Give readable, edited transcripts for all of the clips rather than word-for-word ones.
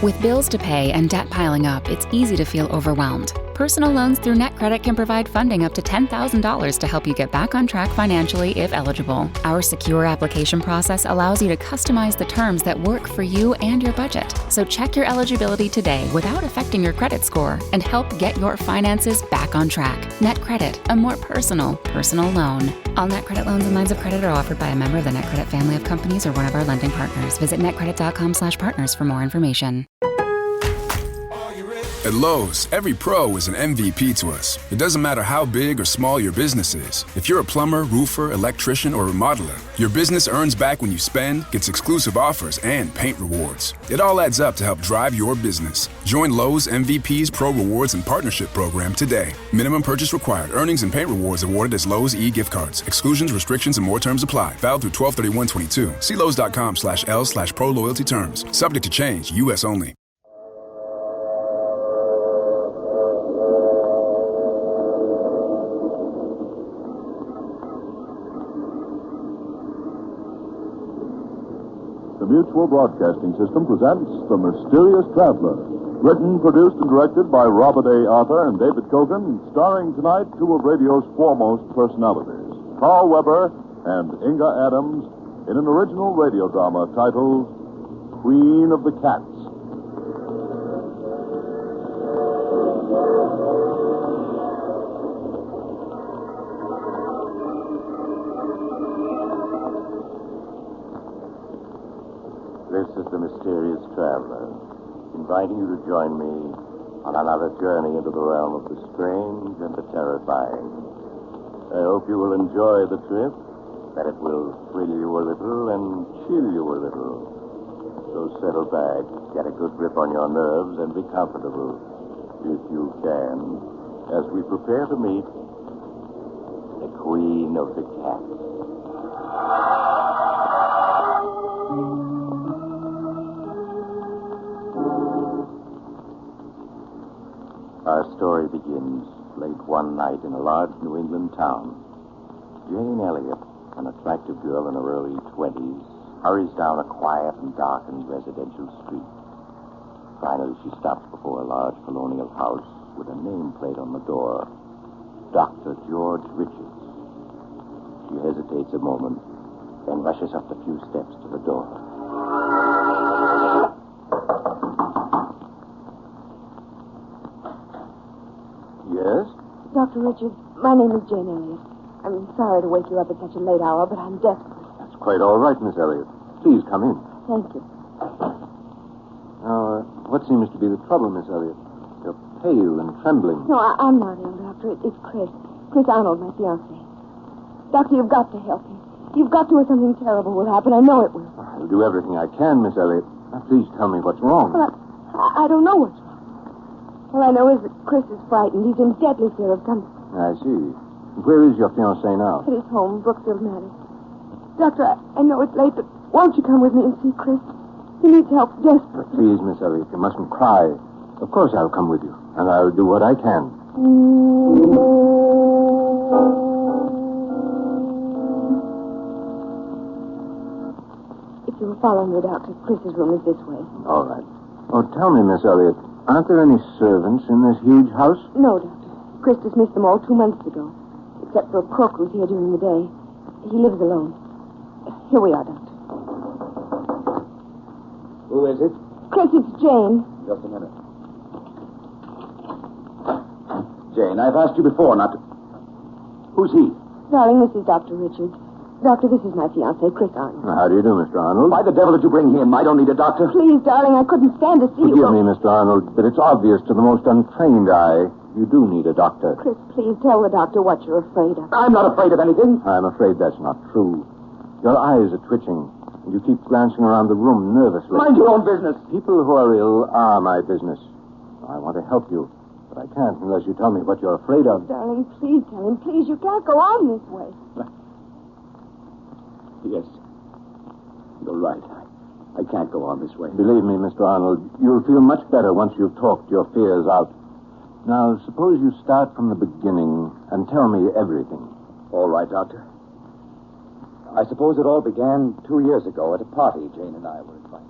With bills to pay and debt piling up, it's easy to feel overwhelmed. Personal loans through NetCredit can provide funding up to $10,000 to help you get back on track financially if eligible. Our secure application process allows you to customize the terms that work for you and your budget. So check your eligibility today without affecting your credit score and help get your finances back on track. NetCredit, a more personal loan. All NetCredit loans and lines of credit are offered by a member of the NetCredit family of companies or one of our lending partners. Visit netcredit.com/partners for more information. At Lowe's, every pro is an MVP to us. It doesn't matter how big or small your business is. If you're a plumber, roofer, electrician, or remodeler, your business earns back when you spend, gets exclusive offers, and paint rewards. It all adds up to help drive your business. Join Lowe's MVP's Pro Rewards and Partnership Program today. Minimum purchase required. Earnings and paint rewards awarded as Lowe's e-gift cards. Exclusions, restrictions, and more terms apply. Valid through 12/31/22. See Lowe's.com/L/Pro Loyalty Terms. Subject to change. U.S. only. The Mutual Broadcasting System presents The Mysterious Traveler. Written, produced, and directed by Robert A. Arthur and David Kogan, starring tonight two of radio's foremost personalities, Carl Weber and Inga Adams, in an original radio drama titled Queen of the Cats. This is the Mysterious Traveler, inviting you to join me on another journey into the realm of the strange and the terrifying. I hope you will enjoy the trip, that it will thrill you a little and chill you a little. So settle back, get a good grip on your nerves, and be comfortable, if you can, as we prepare to meet the Queen of the Cats. Our story begins late one night in a large New England town. Jane Elliott, an attractive girl in her early 20s, hurries down a quiet and darkened residential street. Finally, she stops before a large colonial house with a nameplate on the door, Dr. George Richards. She hesitates a moment, then rushes up the few steps to the door. Yes? Dr. Richards, my name is Jane Elliott. I'm sorry to wake you up at such a late hour, but I'm desperate. That's quite all right, Miss Elliott. Please come in. Thank you. Now, what seems to be the trouble, Miss Elliott? You're pale and trembling. No, I'm not ill, Doctor. It's Chris. Chris Arnold, my fiancé. Doctor, you've got to help me. You've got to, or something terrible will happen. I know it will. I'll do everything I can, Miss Elliott. Now, please tell me what's wrong. Well, I don't know what's wrong. All I know is that Chris is frightened. He's in deadly fear of something. I see. Where is your fiancé now? At his home, Brookfield Manor. Doctor, I know it's late, but won't you come with me and see Chris? He needs help desperately. Please, Miss Elliott, you mustn't cry. Of course I'll come with you, and I'll do what I can. If you will follow me, Doctor, Chris's room is this way. All right. Oh, tell me, Miss Elliott, aren't there any servants in this huge house? No, Doctor. Chris dismissed them all 2 months ago, except for a cook who's here during the day. He lives alone. Here we are, Doctor. Who is it? Chris, it's Jane. Just a minute. Jane, I've asked you before not to... Who's he? Darling, this is Dr. Richards. Doctor, this is my fiancé, Chris Arnold. How do you do, Mr. Arnold? Why the devil did you bring him? I don't need a doctor. Please, darling, I couldn't stand to see you. Forgive me, Mr. Arnold, but it's obvious to the most untrained eye you do need a doctor. Chris, please tell the doctor what you're afraid of. I'm not afraid of anything. I'm afraid that's not true. Your eyes are twitching, and you keep glancing around the room nervously. Mind your own business. People who are ill are my business. I want to help you, but I can't unless you tell me what you're afraid of. Darling, please tell him. Please, you can't go on this way. Yes. You're right. I can't go on this way. Believe me, Mr. Arnold, you'll feel much better once you've talked your fears out. Now, suppose you start from the beginning and tell me everything. All right, Doctor. I suppose it all began 2 years ago at a party Jane and I were invited.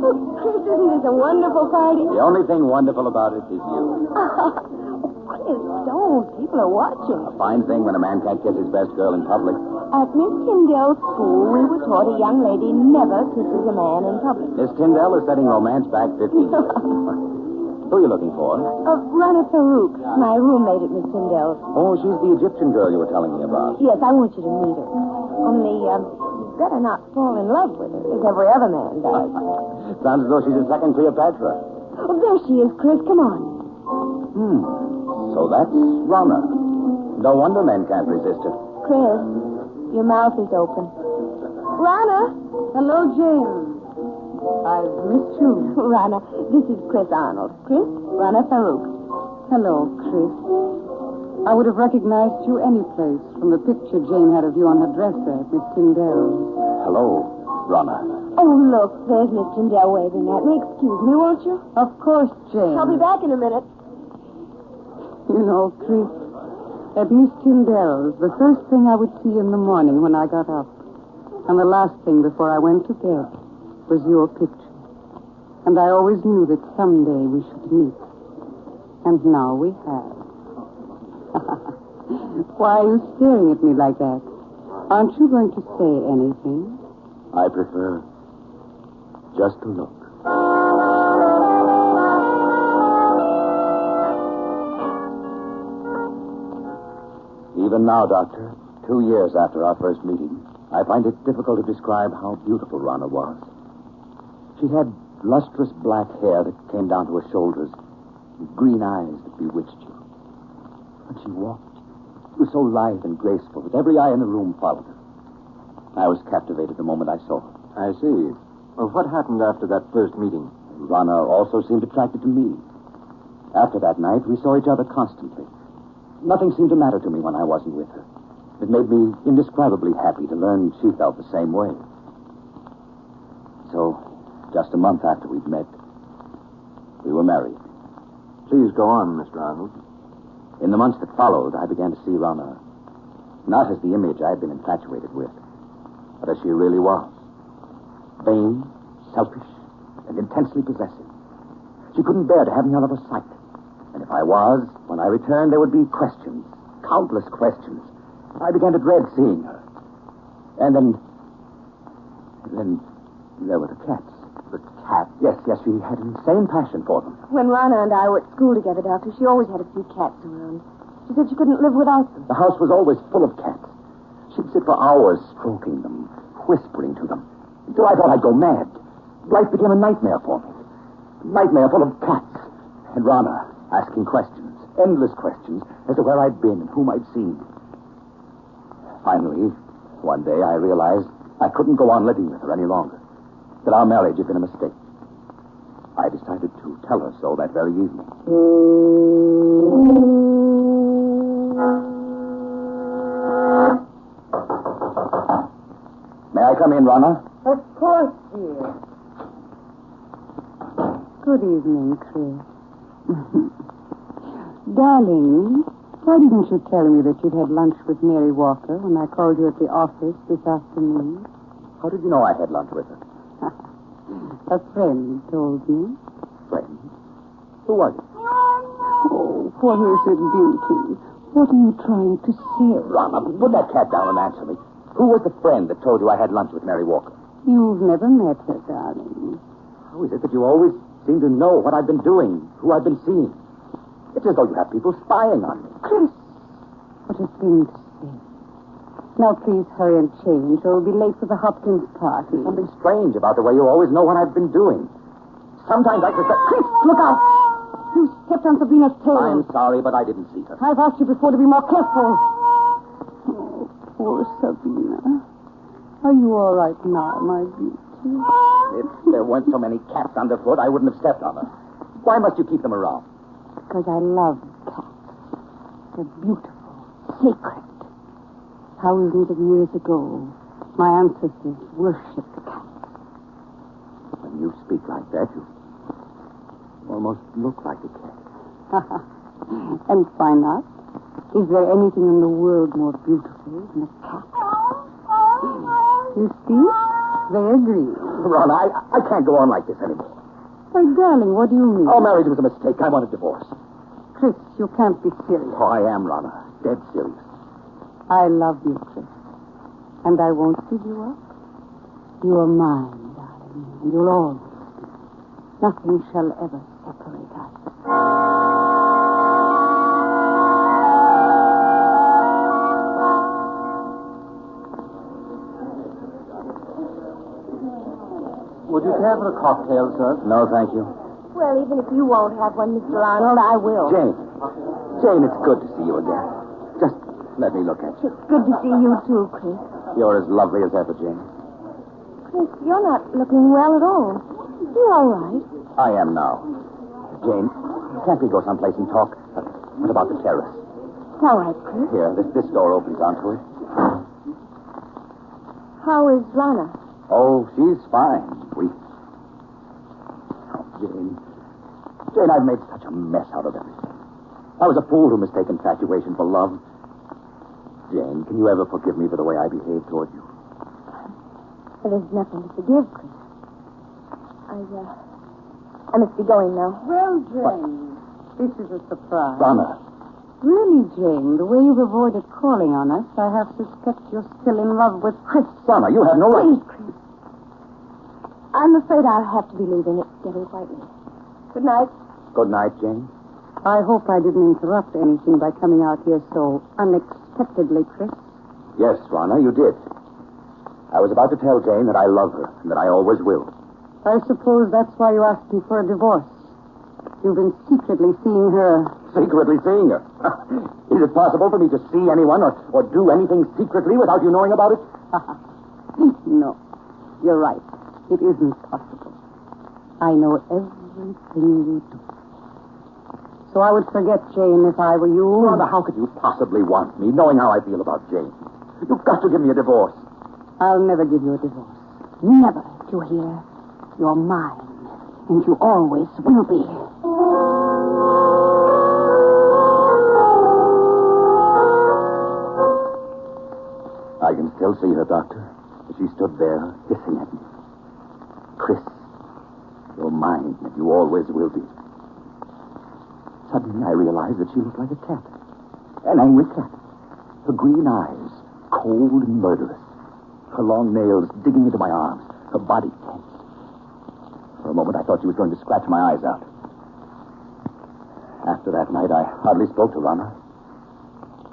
Chris, isn't this a wonderful party? The only thing wonderful about it is you. Chris, don't. People are watching. A fine thing when a man can't kiss his best girl in public. At Miss Tyndall's school, we were taught a young lady never kisses a man in public. Miss Tyndall is setting romance back 50 years. Who are you looking for? Rana Farouk, my roommate at Miss Tyndall's. Oh, she's the Egyptian girl you were telling me about. Yes, I want you to meet her. Only, you better not fall in love with her, as every other man does. Sounds as though she's a second Cleopatra. Oh, there she is, Chris. Come on. So that's Rana. No wonder men can't resist her. Chris, your mouth is open. Rana! Hello, James. I've missed you. Rana, this is Chris Arnold. Chris, Rana Farouk. Hello, Chris. I would have recognized you any place from the picture Jane had of you on her dresser at Miss Tyndall's. Hello, Rana. Oh, look, there's Miss Tyndall waving at me. Excuse me, won't you? Of course, Jane. I'll be back in a minute. You know, Chris, at Miss Tyndall's, the first thing I would see in the morning when I got up, and the last thing before I went to bed, was your picture. And I always knew that someday we should meet. And now we have. Why are you staring at me like that? Aren't you going to say anything? I prefer just to look. Even now, Doctor, 2 years after our first meeting, I find it difficult to describe how beautiful Rana was. She had lustrous black hair that came down to her shoulders, and green eyes that bewitched you. When she walked, she was so lithe and graceful that every eye in the room followed her. I was captivated the moment I saw her. I see. Well, what happened after that first meeting? Rana also seemed attracted to me. After that night, we saw each other constantly. Nothing seemed to matter to me when I wasn't with her. It made me indescribably happy to learn she felt the same way. So, just a month after we'd met, we were married. Please go on, Mr. Arnold. In the months that followed, I began to see Rana not as the image I had been infatuated with, but as she really was. Vain, selfish, and intensely possessive. She couldn't bear to have me out of her sight. And if I was, when I returned, there would be questions, countless questions. I began to dread seeing her. And then there were the cats. The cat? Yes, she had an insane passion for them. When Rana and I were at school together, Doctor, she always had a few cats around. She said she couldn't live without them. The house was always full of cats. She'd sit for hours stroking them, whispering to them, until I thought I'd go mad. Life became a nightmare for me. A nightmare full of cats. And Rana asking questions, endless questions, as to where I'd been and whom I'd seen. Finally, one day I realized I couldn't go on living with her any longer. That our marriage had been a mistake. I decided to tell her so that very evening. May I come in, Rana? Of course, dear. Good evening, Chris. Darling, why didn't you tell me that you'd had lunch with Mary Walker when I called you at the office this afternoon? How did you know I had lunch with her? A friend told me. Friend? Who was it? Oh, what is it, Beauty? What are you trying to say? Rana, put that cat down and answer me. Who was the friend that told you I had lunch with Mary Walker? You've never met her, darling. How is it that you always seem to know what I've been doing, who I've been seeing? It's as though you have people spying on me. Chris, what a thing to say. Now, please hurry and change, or we'll be late for the Hopkins party. Something strange about the way you always know what I've been doing. Sometimes I suspect... Chris, look out! You stepped on Sabina's tail. I'm sorry, but I didn't see her. I've asked you before to be more careful. Oh, poor Sabina. Are you all right now, my beauty? If there weren't so many cats underfoot, I wouldn't have stepped on her. Why must you keep them around? Because I love cats. They're beautiful, sacred. Thousands of years ago, my ancestors worshipped the cat. When you speak like that, you almost look like a cat. And why not? Is there anything in the world more beautiful than a cat? You see? They agree. Ronna, I can't go on like this anymore. My darling, what do you mean? Our marriage was a mistake. I want a divorce. Chris, you can't be serious. Oh, I am, Ronna. Dead serious. I love you, Chris. And I won't give you up. You are mine, darling, and you'll always be. Nothing shall ever separate us. Would you care for a cocktail, sir? No, thank you. Well, even if you won't have one, Mr. Arnold, I will. Jane, it's good to see you again. Just let me look at you. It's good to see you, too, Chris. You're as lovely as ever, Jane. Chris, you're not looking well at all. You're all right. I am now. Jane, can't we go someplace and talk? What about the terrace? It's all right, Chris. Here, this door opens onto it. How is Lana? Oh, she's fine. Jane, I've made such a mess out of everything. I was a fool to mistake infatuation for love. Jane, can you ever forgive me for the way I behaved toward you? Well, there's nothing to forgive, Chris. I must be going now. Well, Jane, this is a surprise. Ronna. Really, Jane, the way you've avoided calling on us, I have suspect you're still in love with Chris. Ronna, you have no right. Please, Chris. I'm afraid I'll have to be leaving. It's getting quite late. Good night. Good night, Jane. I hope I didn't interrupt anything by coming out here so unexpectedly, Chris. Yes, Ronna, you did. I was about to tell Jane that I love her and that I always will. I suppose that's why you asked me for a divorce. You've been secretly seeing her. Secretly seeing her? Is it possible for me to see anyone or do anything secretly without you knowing about it? No, you're right. It isn't possible. I know everything you do. So I would forget Jane if I were you. Ronna, how could you possibly want me, knowing how I feel about Jane? You've got to give me a divorce. I'll never give you a divorce. Never, do you hear? You're mine, and you always will be. I can still see her, Doctor. She stood there, hissing at me. Chris, you're mine, and you always will be. Suddenly, I realized that she looked like a cat. An angry cat. Her green eyes, cold and murderous. Her long nails digging into my arms. Her body tense. For a moment, I thought she was going to scratch my eyes out. After that night, I hardly spoke to Ronna.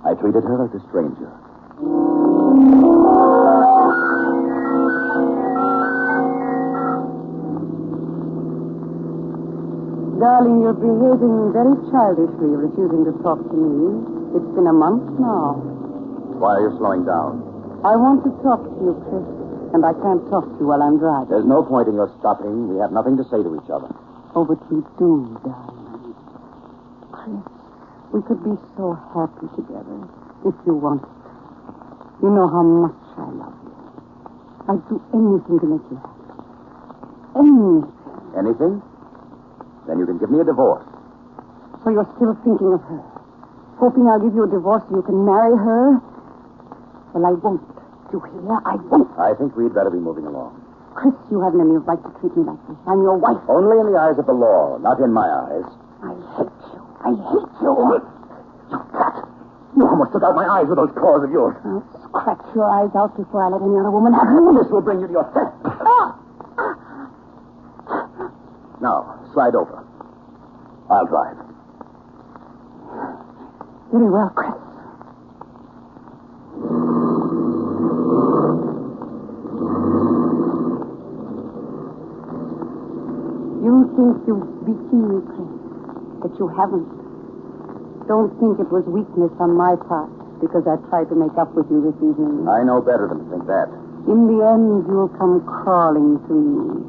I treated her as a stranger. Darling, you're behaving very childishly, refusing to talk to me. It's been a month now. Why are you slowing down? I want to talk to you, Chris, and I can't talk to you while I'm driving. There's no point in your stopping. We have nothing to say to each other. Oh, but we do, darling. Chris, we could be so happy together if you wanted to. You know how much I love you. I'd do anything to make you happy. Anything. Anything? Then you can give me a divorce. So you're still thinking of her? Hoping I'll give you a divorce so you can marry her? Well, I won't. You hear? I won't. I think we'd better be moving along. Chris, you haven't any right to treat me like this. I'm your wife. Only in the eyes of the law, not in my eyes. I hate you. I hate you. You cat! You almost took out my eyes with those claws of yours. I'll scratch your eyes out before I let any other woman have you. This will bring you to your senses. Now, slide over. I'll drive. Very well, Chris. You think you've beaten me, Chris, but you haven't. Don't think it was weakness on my part because I tried to make up with you this evening. I know better than to think that. In the end, you'll come crawling to me.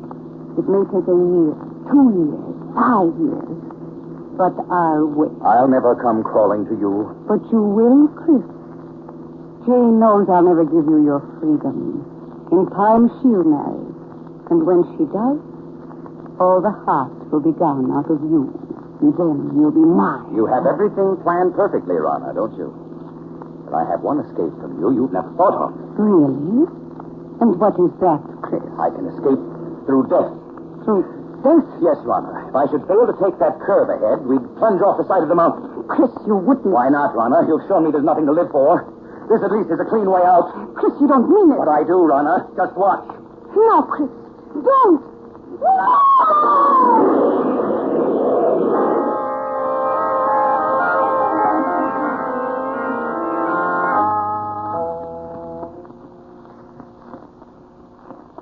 It may take a year, 2 years, 5 years, but I'll wait. I'll never come crawling to you. But you will, Chris. Jane knows I'll never give you your freedom. In time, she'll marry. And when she does, all the heart will be gone out of you. And then you'll be mine. You have everything planned perfectly, Ronna, don't you? But I have one escape from you you've never thought of. Really? And what is that, Chris? I can escape through death. Through death? Yes, Rana. If I should fail to take that curve ahead, we'd plunge off the side of the mountain. Chris, you wouldn't. Why not, Rana? You've shown me there's nothing to live for. This at least is a clean way out. Chris, you don't mean it. But I do, Rana. Just watch. No, Chris. Don't.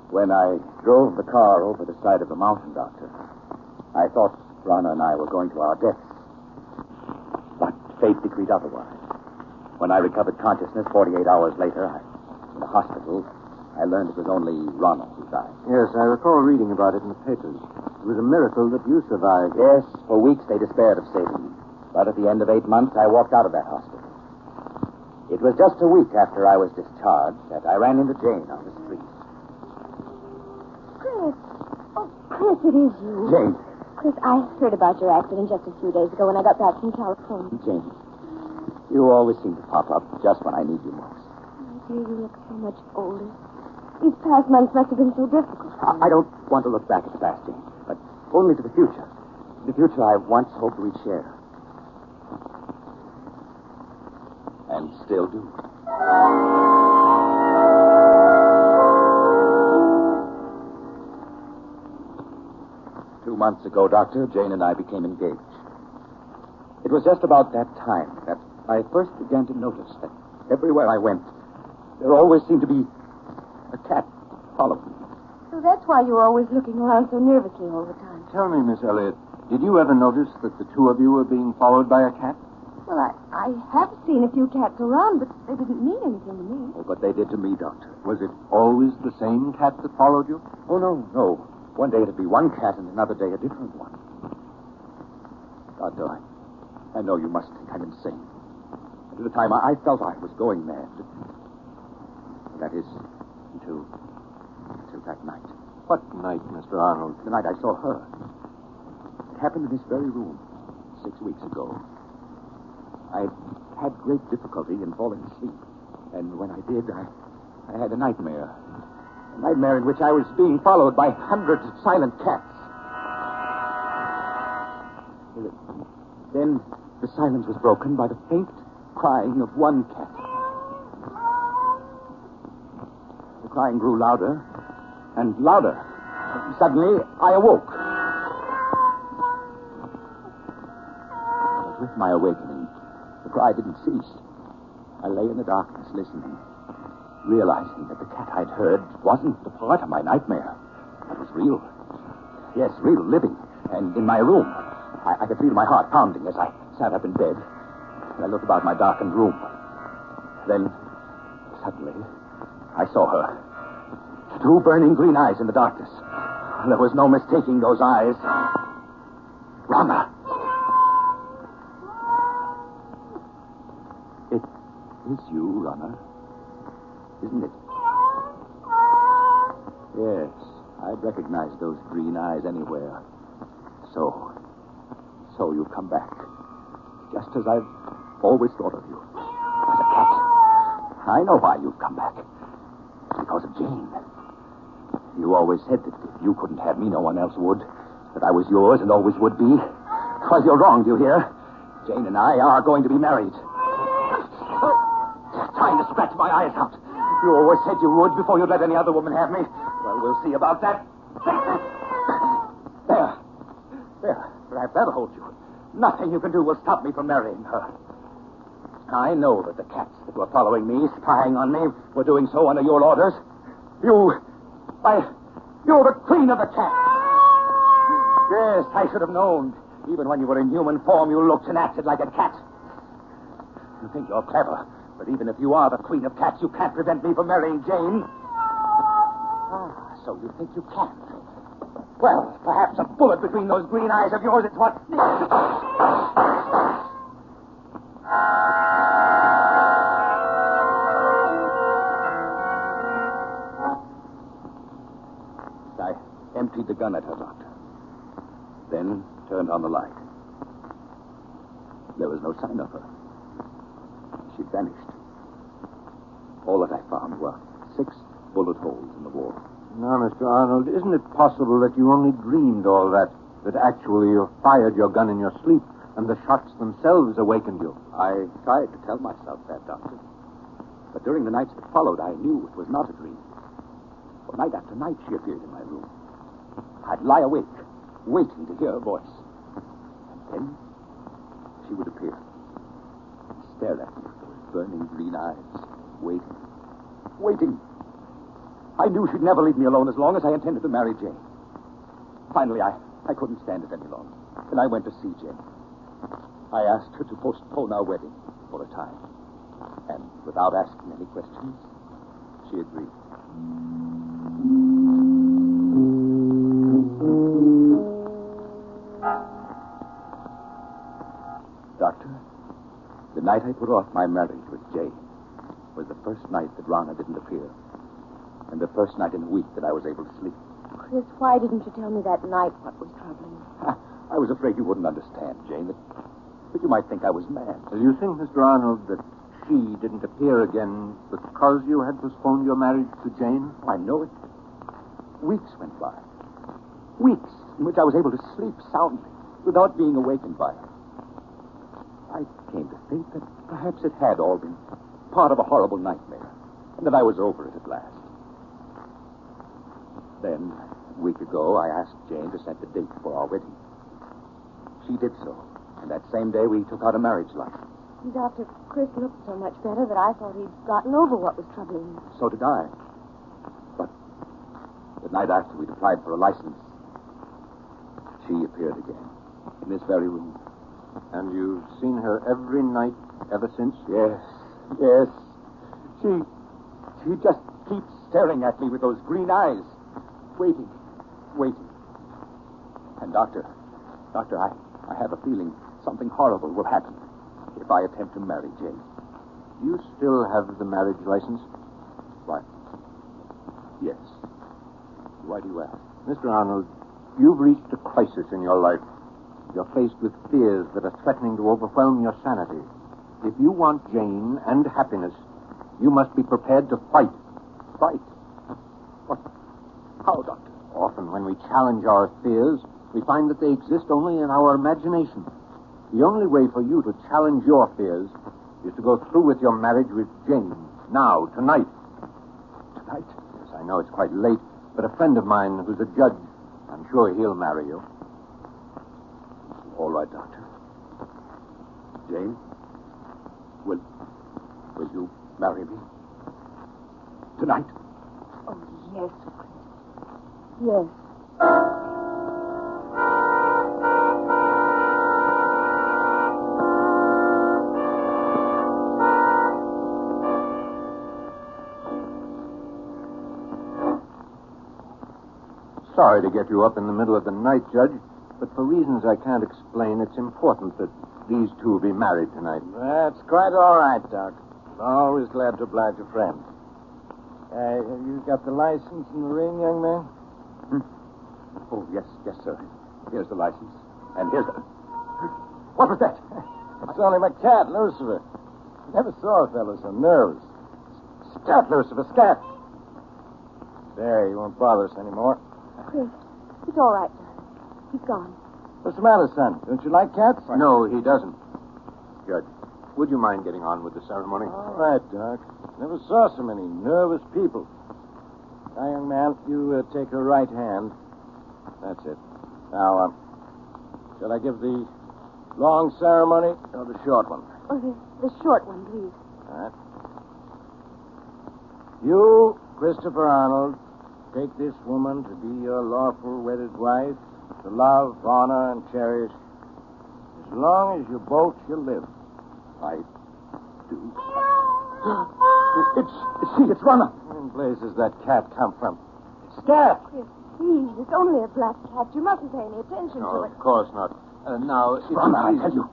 When I drove the car over the side of the mountain, Doctor, I thought Bryna and I were going to our deaths. But fate decreed otherwise. When I recovered consciousness 48 hours later, in the hospital, I learned it was only Ronald who died. Yes, I recall reading about it in the papers. It was a miracle that you survived. Yes, for weeks they despaired of saving me. But at the end of 8 months, I walked out of that hospital. It was just a week after I was discharged that I ran into Jane on the street. Chris. Oh, Chris, it is you. Jane. Chris, I heard about your accident just a few days ago when I got back from California. Jane, you always seem to pop up just when I need you most. Oh, dear, you look so much older. These past months must have been so difficult. I don't want to look back at the past, Jane, but only to the future. The future I once hoped we'd share. And still do. 2 months ago, Doctor, Jane and I became engaged. It was just about that time that I first began to notice that everywhere I went, there always seemed to be a cat following me. So that's why you were always looking around so nervously all the time. Tell me, Miss Elliott, did you ever notice that the two of you were being followed by a cat? Well, I have seen a few cats around, but they didn't mean anything to me. Oh, but they did to me, Doctor. Was it always the same cat that followed you? Oh, no. One day it'd be one cat and another day a different one. Doctor, I know you must think I'm insane. At the time, I felt I was going mad. That is, until that night. What night, Mr. Arnold? The night I saw her. It happened in this very room 6 weeks ago. I had great difficulty in falling asleep. And when I did, I had a nightmare. A nightmare in which I was being followed by hundreds of silent cats. Then the silence was broken by the faint crying of one cat. The crying grew louder and louder. Suddenly, I awoke. But with my awakening, the cry didn't cease. I lay in the darkness listening, realizing that the cat I'd heard wasn't a part of my nightmare. It was real. Yes, real, living. And in my room, I could feel my heart pounding as I sat up in bed. And I looked about my darkened room. Then, suddenly, I saw her. 2 burning green eyes in the darkness. There was no mistaking those eyes. Rama. It is you, Rama. Isn't it? Yes, I'd recognize those green eyes anywhere. So you've come back. Just as I've always thought of you. As a cat. I know why you've come back. Because of Jane. You always said that if you couldn't have me, no one else would. That I was yours and always would be. Well, you're wrong, do you hear? Jane and I are going to be married. Trying to scratch my eyes out. You always said you would before you'd let any other woman have me. Well, we'll see about that. There. Perhaps that'll hold you. Nothing you can do will stop me from marrying her. I know that the cats that were following me, spying on me, were doing so under your orders. You're the queen of the cats. Yes, I should have known. Even when you were in human form, you looked and acted like a cat. You think you're clever, but even if you are the queen of cats, you can't prevent me from marrying Jane. So you think you can? Well, perhaps a bullet between those green eyes of yours is what... I emptied the gun at her, Doctor. Then turned on the light. There was no sign of her. She'd vanished. All that I found were 6 bullet holes in the wall. Now, Mr. Arnold, isn't it possible that you only dreamed all that? That actually you fired your gun in your sleep and the shots themselves awakened you? I tried to tell myself that, Doctor. But during the nights that followed, I knew it was not a dream. For night after night, she appeared in my room. I'd lie awake, waiting to hear her voice. And then she would appear and stare at me with those burning green eyes, waiting. I knew she'd never leave me alone as long as I intended to marry Jane. Finally, I couldn't stand it any longer, and I went to see Jane. I asked her to postpone our wedding for a time, and without asking any questions, she agreed. Doctor, the night I put off my marriage with Jane was the first night that Rana didn't appear, and the first night in a week that I was able to sleep. Chris, why didn't you tell me that night what was troubling you? I was afraid you wouldn't understand, Jane, that you might think I was mad. Do you think, Mr. Arnold, that she didn't appear again because you had postponed your marriage to Jane? I know it. Weeks went by. Weeks in which I was able to sleep soundly without being awakened by her. I came to think that perhaps it had all been part of a horrible nightmare, and that I was over it at last. Then, a week ago, I asked Jane to set the date for our wedding. She did so, and that same day we took out a marriage license. Doctor, Chris looked so much better that I thought he'd gotten over what was troubling him. So did I. But the night after we'd applied for a license, she appeared again, in this very room. And you've seen her every night ever since? Yes. She just keeps staring at me with those green eyes. Waiting. And Doctor, I have a feeling something horrible will happen if I attempt to marry Jane. You still have the marriage license? Why? Yes. Why do you ask? Mr. Arnold, you've reached a crisis in your life. You're faced with fears that are threatening to overwhelm your sanity. If you want Jane and happiness, you must be prepared to fight. Fight? What? How, Doctor? Often when we challenge our fears, we find that they exist only in our imagination. The only way for you to challenge your fears is to go through with your marriage with Jane. Now, tonight. Tonight? Yes, I know it's quite late, but a friend of mine who's a judge, I'm sure he'll marry you. All right, Doctor. Jane, will you marry me? Tonight? Oh, yes, Chris. Yes. Sorry to get you up in the middle of the night, Judge, but for reasons I can't explain, it's important that these two be married tonight. That's quite all right, Doc. Always glad to oblige a friend. You got the license and the ring, young man? Oh, yes, sir. Here's the license. And here's the... What was that? It's only my cat, Lucifer. Never saw a fellow so nervous. Scat, Lucifer, scat. There, he won't bother us anymore. Chris, it's all right, darling. He's gone. What's the matter, son? Don't you like cats? No, he doesn't. Judge, would you mind getting on with the ceremony? All right, Doc. Never saw so many nervous people. Now, young man, you take her right hand. That's it. Now, shall I give the long ceremony or the short one? Oh, the short one, please. All right. You, Christopher Arnold, take this woman to be your lawful wedded wife, to love, honor, and cherish as long as you both shall live. I do. It's Rana. Where in blazes that cat come from? Scat! Chris, please, it's only a black cat. You mustn't pay any attention No, to it. of course not. Now, It's Rana, I tell you.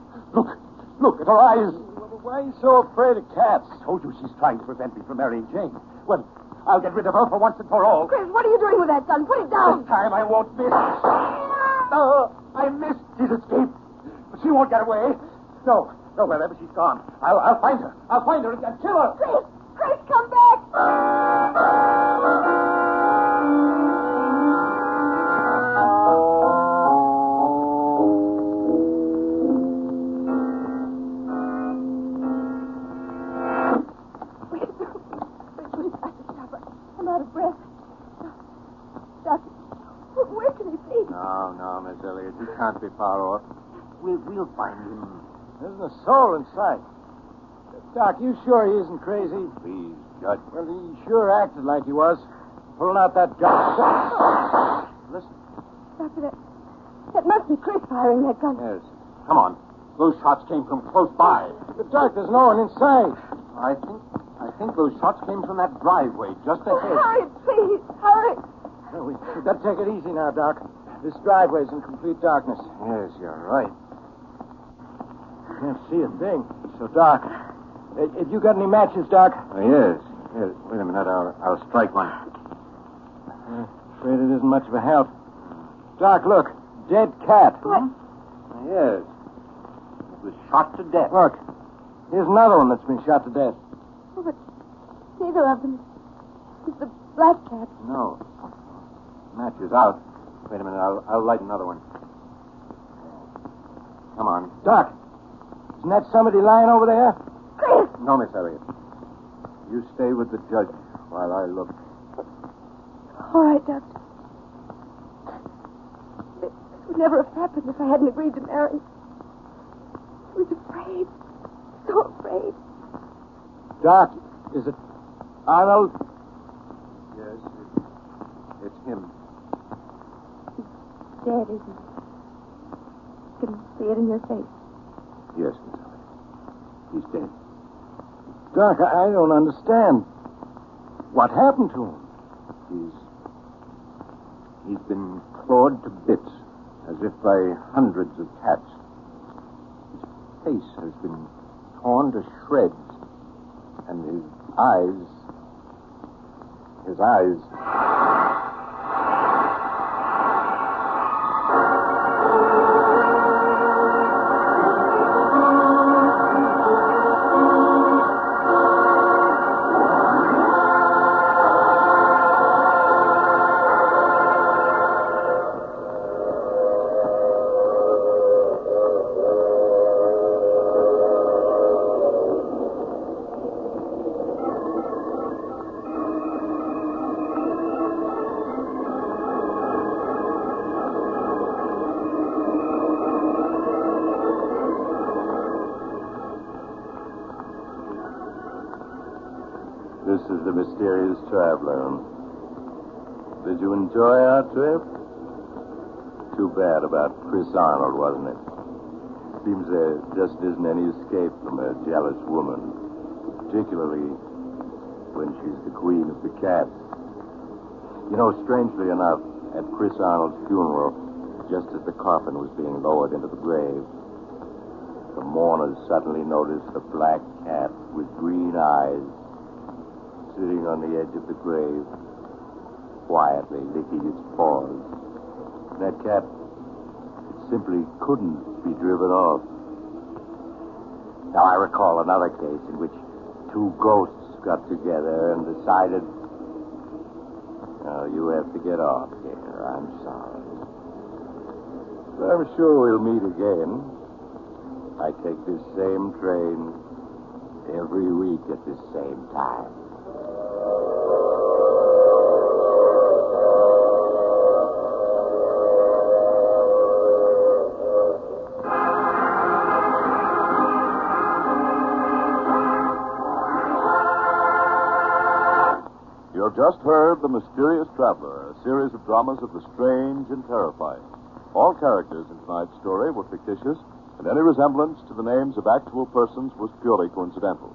Look at her eyes. Well, why are you so afraid of cats? I told you she's trying to prevent me from marrying Jane. Well, I'll get rid of her for once and for all. Chris, what are you doing with that gun? Put it down. This time I won't miss. No, I missed. She's escaped. But she won't get away. No, wherever she's gone. I'll find her. I'll find her and kill her. Chris, come back. No, Miss Elliot. You can't be far off. We'll find him. There isn't a soul in sight. Doc, you sure he isn't crazy? Please, Judge. Well, he sure acted like he was. Pulling out that gun. Listen. Doctor, that must be Chris firing that gun. Yes. Come on. Those shots came from close by. But, Doc, there's no one inside. I think those shots came from that driveway just ahead. Hurry, please, hurry. Well, we better take it easy now, Doc. This driveway's in complete darkness. Yes, you're right. Can't see a thing. So, Doc, have you got any matches, Doc? Oh, yes. Wait a minute. I'll strike one. Afraid it isn't much of a help. Doc, look. Dead cat. What? Oh, yes. It was shot to death. Look. Here's another one that's been shot to death. Oh, but neither of them is the black cat. No. Match is out. Wait a minute. I'll light another one. Come on. Doc, isn't that somebody lying over there? Chris! No, Miss Elliot. You stay with the judge while I look. All right, Doctor. This would never have happened if I hadn't agreed to marry. I was afraid. So afraid. Doc, is it Arnold? Yes, it's him. He's dead, isn't he? You can see it in your face. Yes, Miss Elliot. He's dead. Doc, I don't understand. What happened to him? He's been clawed to bits, as if by hundreds of cats. His face has been torn to shreds, and his eyes... This is the mysterious traveler. Did you enjoy our trip? Too bad about Chris Arnold, wasn't it? Seems there just isn't any escape from a jealous woman, particularly when she's the queen of the cats. You know, strangely enough, at Chris Arnold's funeral, just as the coffin was being lowered into the grave, the mourners suddenly noticed a black cat with green eyes sitting on the edge of the grave, quietly licking its paws. That cat simply couldn't be driven off. Now, I recall another case in which two ghosts got together and decided, "Oh, you have to get off here. I'm sorry. But I'm sure we'll meet again. I take this same train every week at this same time." You have just heard The Mysterious Traveler, a series of dramas of the strange and terrifying. All characters in tonight's story were fictitious, and any resemblance to the names of actual persons was purely coincidental.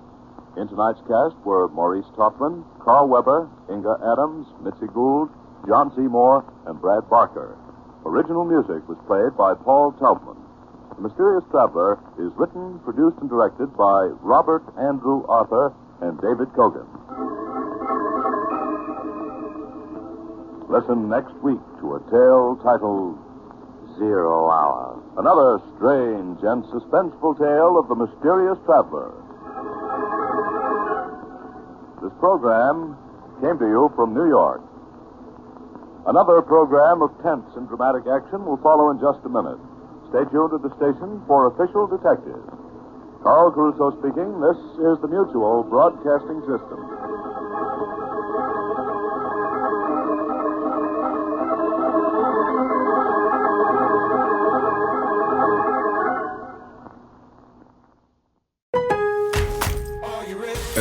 In tonight's cast were Maurice Tarplin, Carl Weber, Inga Adams, Mitzi Gould, John Seymour, and Brad Barker. Original music was played by Paul Taubman. The Mysterious Traveler is written, produced, and directed by Robert Andrew Arthur and David Kogan. Listen next week to a tale titled 0 Hour. Another strange and suspenseful tale of the Mysterious Traveler. This program came to you from New York. Another program of tense and dramatic action will follow in just a minute. Stay tuned to the station for Official Detective. Carl Caruso speaking. This is the Mutual Broadcasting System.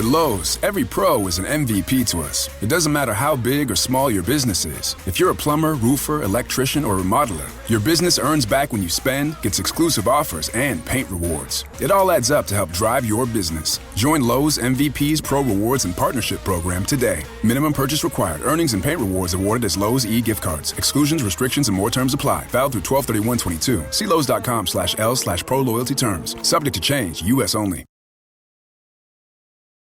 At Lowe's, every pro is an MVP to us. It doesn't matter how big or small your business is. If you're a plumber, roofer, electrician, or remodeler, your business earns back when you spend, gets exclusive offers, and paint rewards. It all adds up to help drive your business. Join Lowe's MVP's Pro Rewards and Partnership Program today. Minimum purchase required. Earnings and paint rewards awarded as Lowe's e-gift cards. Exclusions, restrictions, and more terms apply. Valid through 12/31/22. See Lowe's.com/L/Pro Loyalty terms. Subject to change. U.S. only.